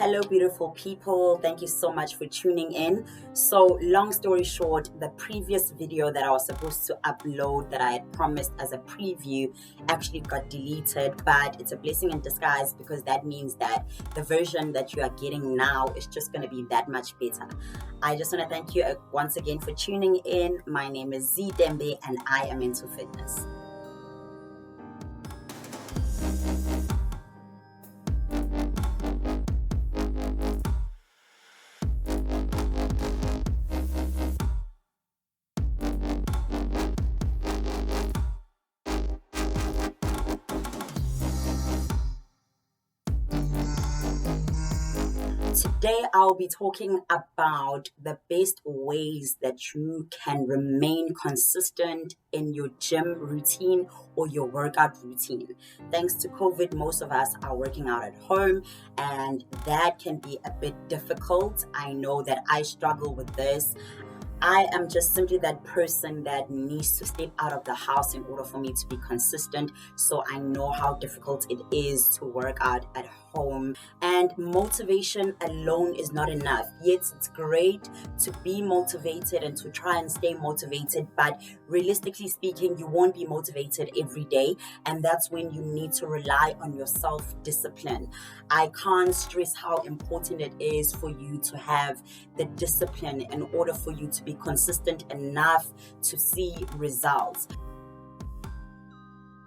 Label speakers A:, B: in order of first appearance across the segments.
A: Hello, beautiful people. Thank you so much for tuning in. So, long story short, the previous video that I was supposed to upload that I had promised as a preview actually got deleted, but it's a blessing in disguise because that means that the version that you are getting now is just going to be that much better. I just want to thank you once again for tuning in. My name is Z Dembe and I am into fitness. Today, I'll be talking about the best ways that you can remain consistent in your gym routine or your workout routine. Thanks to COVID, most of us are working out at home, and that can be a bit difficult. I know that I struggle with this. I am just simply that person that needs to step out of the house in order for me to be consistent. So I know how difficult it is to work out at home. And motivation alone is not enough. Yes, it's great to be motivated and to try and stay motivated, but realistically speaking, you won't be motivated every day. And that's when you need to rely on your self-discipline. I can't stress how important it is for you to have the discipline in order for you to be consistent enough to see results.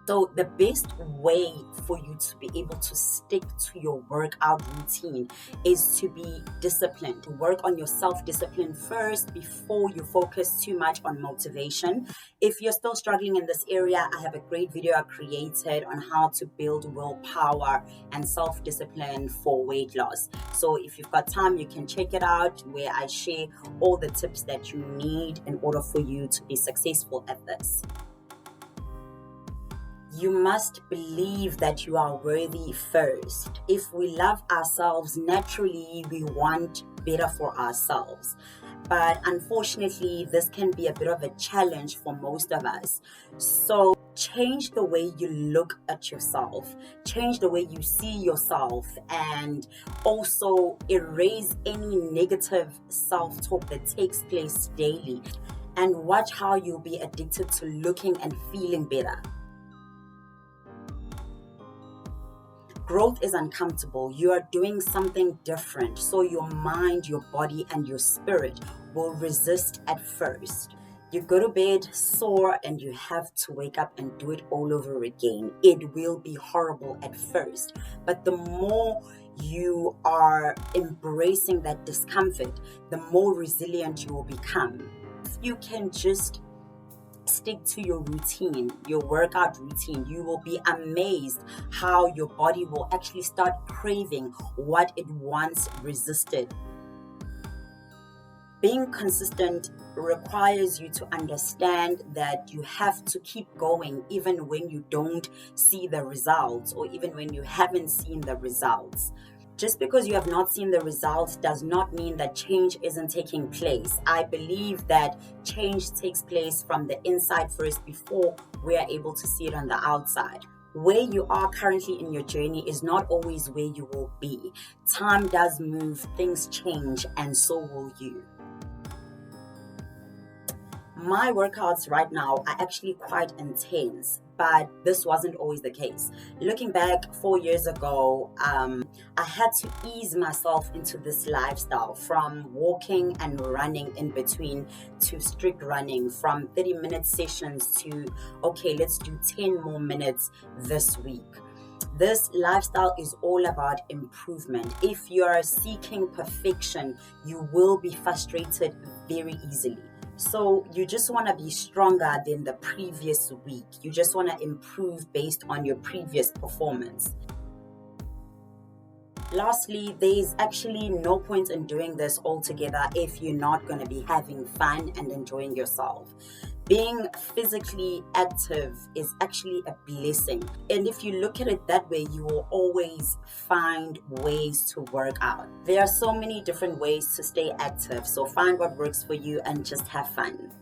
A: So the best way for you to be able to stick to your workout routine is to be disciplined. To work on your self-discipline first before you focus too much on motivation. If you're still struggling in this area, I have a great video I created on how to build willpower and self-discipline for weight loss. So if you've got time, you can check it out where I share all the tips that you need in order for you to be successful at this. You must believe that you are worthy first. If we love ourselves, naturally we want better for ourselves. But unfortunately, this can be a bit of a challenge for most of us. So change the way you look at yourself, change the way you see yourself, and also erase any negative self-talk that takes place daily. And watch how you'll be addicted to looking and feeling better. Growth is uncomfortable. You are doing something different. So your mind, your body, and your spirit will resist at first. You go to bed sore and you have to wake up and do it all over again. It will be horrible at first. But the more you are embracing that discomfort, the more resilient you will become. If you can just stick to your routine, your workout routine, you will be amazed how your body will actually start craving what it once resisted. Being consistent requires you to understand that you have to keep going even when you don't see the results or even when you haven't seen the results. Just because you have not seen the results does not mean that change isn't taking place. I believe that change takes place from the inside first before we are able to see it on the outside. Where you are currently in your journey is not always where you will be. Time does move, things change, and so will you. My workouts right now are actually quite intense, but this wasn't always the case. Looking back 4 years ago, I had to ease myself into this lifestyle, from walking and running in between to strict running, from 30-minute sessions to, okay, let's do 10 more minutes this week. This lifestyle is all about improvement. If you are seeking perfection, you will be frustrated very easily. So you just want to be stronger than the previous week. You just want to improve based on your previous performance. Lastly, there is actually no point in doing this altogether if you're not going to be having fun and enjoying yourself. Being physically active is actually a blessing. And if you look at it that way, you will always find ways to work out. There are so many different ways to stay active. So find what works for you and just have fun.